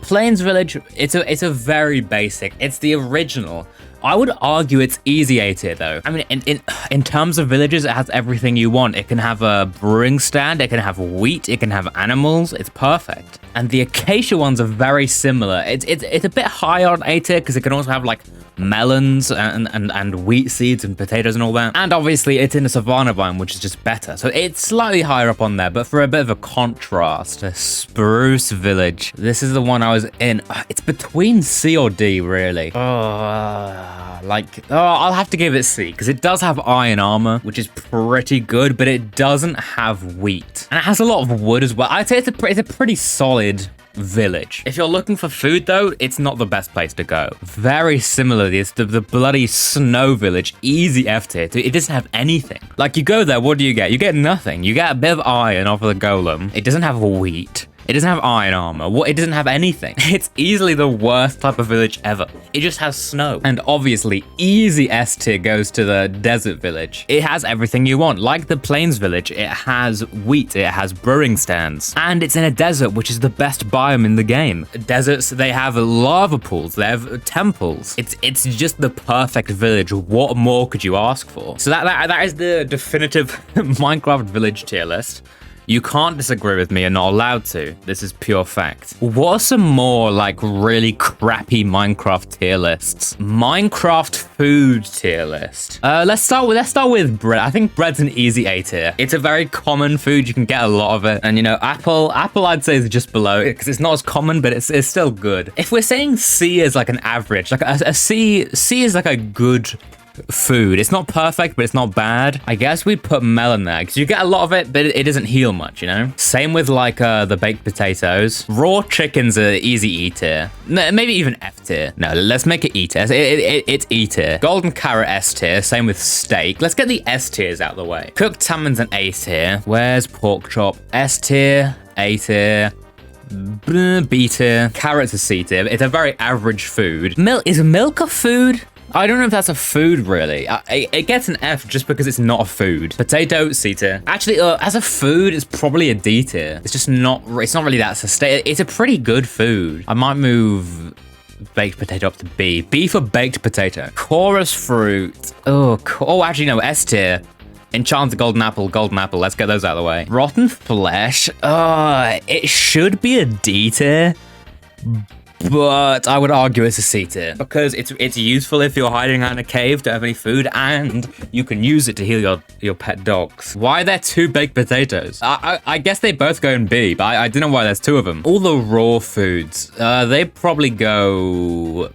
Plains Village, it's a very basic. It's the original. I would argue it's easy A tier though. I mean, in terms of villages, it has everything you want. It can have a brewing stand, it can have wheat, it can have animals. It's perfect. And the acacia ones are very similar. It's a bit higher on A tier because it can also have like melons and wheat seeds and potatoes and all that. And obviously it's in a savanna biome, which is just better. So it's slightly higher up on there, but for a bit of a contrast, a Spruce Village. This is the one I was in. It's between C or D, really. I'll have to give it C because it does have iron armor, which is pretty good, but it doesn't have wheat. And it has a lot of wood as well. I'd say it's a pretty solid village. If you're looking for food though, it's not the best place to go. Very similarly, it's the bloody snow village, easy F tier. It doesn't have anything. Like you go there, what do you get? You get nothing. You get a bit of iron off of the golem. It doesn't have wheat. It doesn't have iron armor. It doesn't have anything. It's easily the worst type of village ever. It just has snow. And obviously, easy S tier goes to the desert village. It has everything you want. Like the plains village, it has wheat, it has brewing stands. And it's in a desert, which is the best biome in the game. Deserts, they have lava pools, they have temples. It's just the perfect village. What more could you ask for? So that is the definitive Minecraft village tier list. You can't disagree with me, you're not allowed to. This is pure fact. What are some more like really crappy Minecraft tier lists? Minecraft food tier list. Let's start with bread. I think bread's an easy A tier. It's a very common food, you can get a lot of it. And you know, apple I'd say is just below it because it's not as common, but it's still good. If we're saying C is like an average, like a C is like a good food. It's not perfect, but it's not bad. I guess we'd put melon there because you get a lot of it, but it doesn't heal much, you know? Same with like the baked potatoes. Raw chicken's a easy E tier. Maybe even F tier. No, let's make it E tier. It's E tier. Golden carrot S tier. Same with steak. Let's get the S tiers out of the way. Cooked salmon's an A tier. Where's pork chop? S tier, A tier. B tier. Carrot's a C tier. It's a very average food. Is milk a food? I don't know if that's a food, really. It gets an F just because it's not a food. Potato, C tier. Actually, as a food, it's probably a D tier. It's just not, it's not really that sustainable. It's a pretty good food. I might move baked potato up to B. B for baked potato. Chorus fruit. Oh, actually, no, S tier. Enchanted golden apple. Let's get those out of the way. Rotten flesh. It should be a D tier. But I would argue it's a C tier because it's useful if you're hiding out in a cave, don't have any food, and you can use it to heal your pet dogs. Why are there 2 baked potatoes? I guess they both go in B, but I don't know why there's 2 of them. All the raw foods, they probably go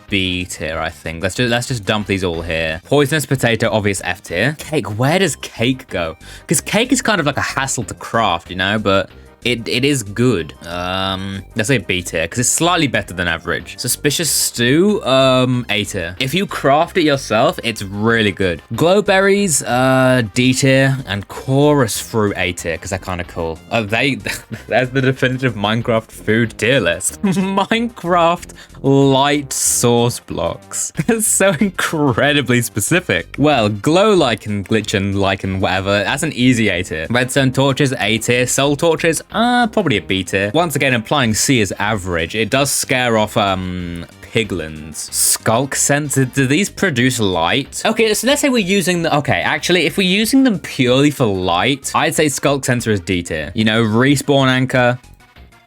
B tier, I think. Let's just dump these all here. Poisonous potato, obvious F tier. Cake, where does cake go? Because cake is kind of like a hassle to craft, you know, but it is good. Let's say B tier, because it's slightly better than average. Suspicious stew, A tier. If you craft it yourself, it's really good. Glowberries, D tier, and chorus fruit, A tier, because they're kind of cool. There's the definitive Minecraft food tier list. Minecraft light sauce blocks. That's so incredibly specific. Well, glow lichen, glitch and lichen, whatever. That's an easy A tier. Redstone torches, A tier. Soul torches, probably a B tier. Once again, implying C is average. It does scare off piglins. Skulk sensor, do these produce light? Okay, so let's say we're using the, okay, actually, if we're using them purely for light, I'd say skulk sensor is D tier. You know, respawn anchor,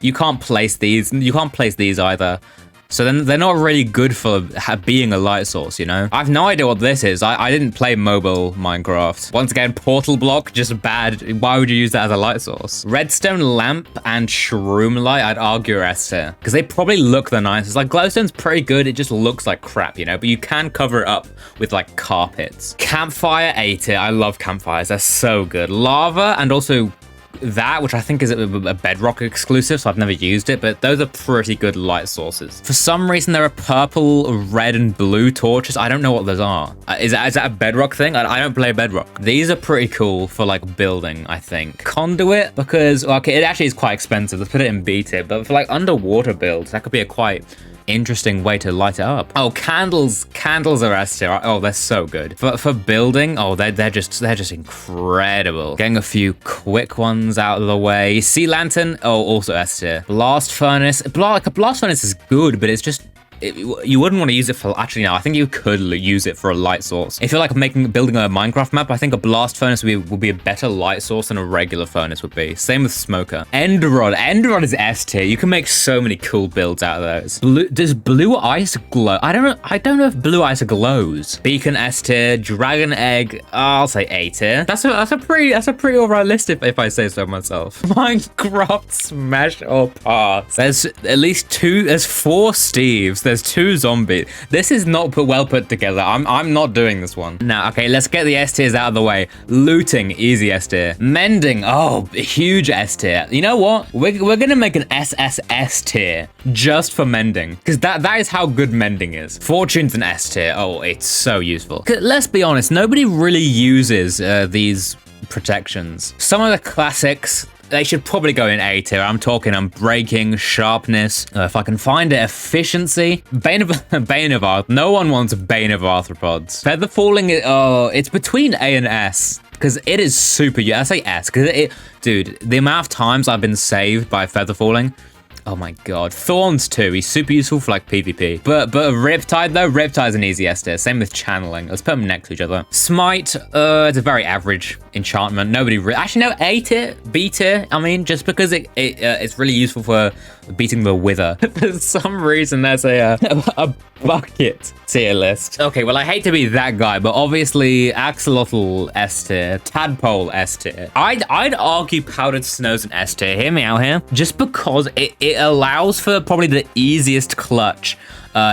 you can't place these either. So then they're not really good for being a light source, you know? I have no idea what this is. I didn't play mobile Minecraft. Once again, portal block, just bad. Why would you use that as a light source? Redstone lamp and shroom light, I'd argue are S tier. Because they probably look the nicest. Like, glowstone's pretty good. It just looks like crap, you know? But you can cover it up with, like, carpets. Campfire, A tier. I love campfires. They're so good. Lava and also that, which I think is a bedrock exclusive, so I've never used it, but those are pretty good light sources. For some reason, there are purple, red, and blue torches. I don't know what those are. Is that a bedrock thing? I don't play bedrock. These are pretty cool for like building, I think. Conduit, because, okay, it actually is quite expensive. Let's put it in B tier, but for like underwater builds, that could be a quite interesting way to light it up. Oh, candles are S tier. Oh, they're so good. For building, oh, they're just incredible. Getting a few quick ones out of the way. Sea lantern, oh, also S tier. Blast furnace, like a blast furnace is good, but it's just, you wouldn't want to use it for, actually no, I think you could use it for a light source. If you're like building a Minecraft map, I think a blast furnace would be a better light source than a regular furnace would be. Same with smoker. End rod is S tier. You can make so many cool builds out of those. Does blue ice glow? I don't know if blue ice glows. Beacon S tier. Dragon egg, I'll say A tier. That's a pretty alright list if I say so myself. Minecraft smash or pass. There's at least there's 4 Steves. There's 2 zombies. This is not well put together. I'm not doing this one. Now, okay, let's get the S tiers out of the way. Looting, easy S tier. Mending, oh, huge S tier. You know what? We're gonna make an SSS tier just for mending, because that is how good mending is. Fortune's an S tier. Oh, it's so useful. Let's be honest, nobody really uses these protections. Some of the classics, they should probably go in A tier. I'm talking breaking, sharpness. If I can find it, efficiency. Bane of Arthropods. No one wants Bane of Arthropods. Feather falling, it's between A and S. Because it is super, I say S, because dude, the amount of times I've been saved by feather falling. Oh my god. Thorns too. He's super useful for like PvP. But Riptide though, Riptide's an easy S tier. Same with channeling. Let's put them next to each other. Smite, it's a very average enchantment. Actually no, A tier, B tier. I mean, just because it's really useful for beating the wither. For some reason there's a bucket tier list. Okay, well I hate to be that guy, but obviously axolotl S tier, tadpole S tier. I'd argue powdered snow's an S tier. Hear me out here. Just because it allows for probably the easiest clutch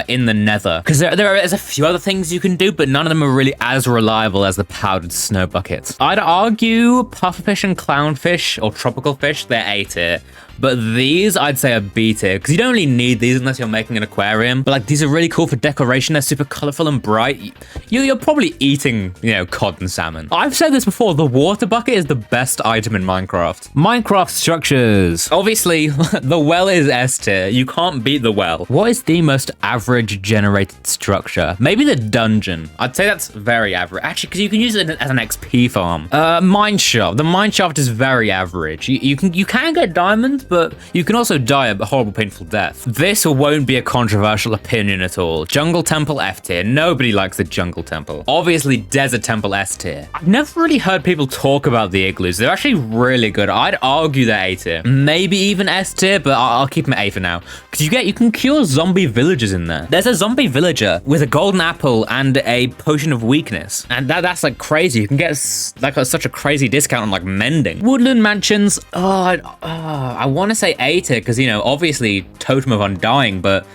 in the nether, because there's a few other things you can do, but none of them are really as reliable as the powdered snow buckets. I'd argue pufferfish and clownfish or tropical fish, they're A tier. But these, I'd say, are B tier, because you don't really need these unless you're making an aquarium. But like, these are really cool for decoration. They're super colorful and bright. You're probably eating, cod and salmon. I've said this before, the water bucket is the best item in Minecraft. Minecraft structures. Obviously, the well is S tier. You can't beat the well. What is the most average generated structure? Maybe the dungeon. I'd say that's very average. Actually, because you can use it as an XP farm. Mineshaft. The mineshaft is very average. You can get diamonds, but you can also die a horrible, painful death. This won't be a controversial opinion at all. Jungle Temple F tier. Nobody likes the Jungle Temple. Obviously, Desert Temple S tier. I've never really heard people talk about the igloos. They're actually really good. I'd argue they're A tier. Maybe even S tier, but I'll keep them A for now. Because you can cure zombie villagers in there. There's a zombie villager with a golden apple and a potion of weakness. And that's like crazy. You can get like such a crazy discount on like mending. Woodland mansions. I want to say A tier because, obviously Totem of Undying, but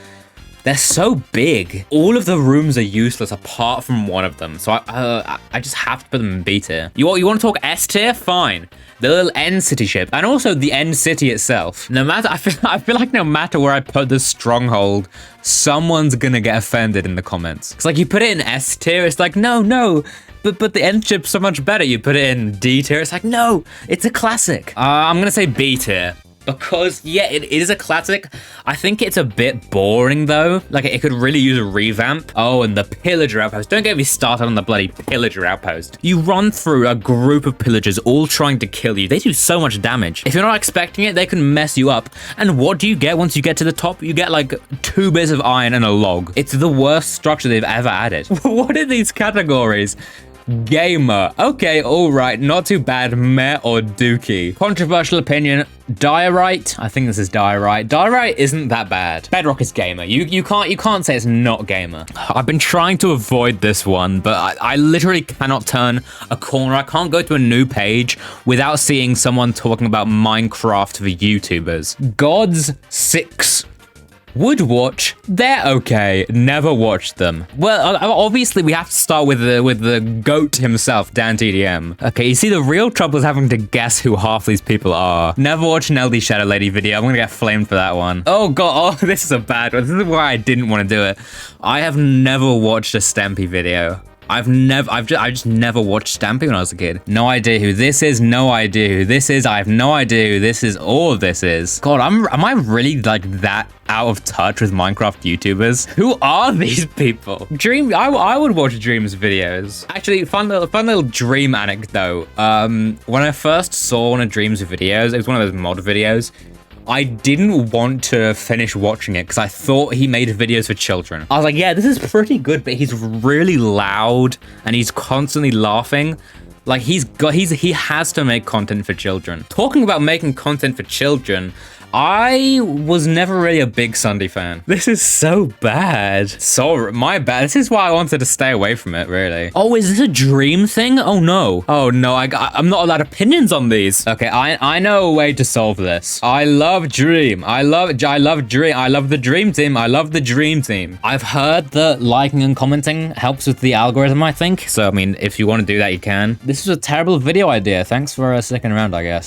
they're so big. All of the rooms are useless apart from one of them. So I just have to put them in B tier. You want to talk S tier? Fine. The little end city ship, and also the end city itself. I feel like no matter where I put the stronghold, someone's gonna get offended in the comments. It's like you put it in S tier, it's like no. But the end ship's so much better. You put it in D tier, it's like no, it's a classic. I'm gonna say B tier. Because, yeah, it is a classic. I think it's a bit boring, though. Like, it could really use a revamp. Oh, and the Pillager Outpost. Don't get me started on the bloody Pillager Outpost. You run through a group of pillagers all trying to kill you. They do so much damage. If you're not expecting it, they can mess you up. And what do you get once you get to the top? You get, like, 2 bits of iron and a log. It's the worst structure they've ever added. What are these categories? Gamer. Okay, alright, not too bad. Meh or dookie. Controversial opinion. Diorite. I think this is diorite. Diorite isn't that bad. Bedrock is gamer. You can't say it's not gamer. I've been trying to avoid this one, but I literally cannot turn a corner. I can't go to a new page without seeing someone talking about Minecraft for YouTubers. Gods 6. Would watch, they're okay. Never watched them. Well, obviously we have to start with the GOAT himself, Dan TDM. Okay, you see, the real trouble is having to guess who half these people are. Never watched an LD Shadow Lady video. I'm gonna get flamed for that one. Oh god, this is a bad one. This is why I didn't want to do it. I have never watched a Stampy video. I just never watched Stampy when I was a kid. No idea who this is. No idea who this is. I have no idea who this is or this is. God, am I really like that out of touch with Minecraft YouTubers? Who are these people? Dream, I would watch Dream's videos. Actually, fun little Dream anecdote. When I first saw one of Dream's videos, it was one of those mod videos. I didn't want to finish watching it because I thought he made videos for children. I was like, yeah, this is pretty good, but he's really loud and he's constantly laughing. Like he has to make content for children. Talking about making content for children, I was never really a big Sunday fan. This is so bad. So, my bad. This is why I wanted to stay away from it, really. Oh, is this a Dream thing? Oh, no. Oh, no. I'm not allowed opinions on these. Okay, I know a way to solve this. I love Dream. I love Dream. I love the Dream Team. I love the Dream Team. I've heard that liking and commenting helps with the algorithm, I think. So, I mean, if you want to do that, you can. This is a terrible video idea. Thanks for sticking around, I guess.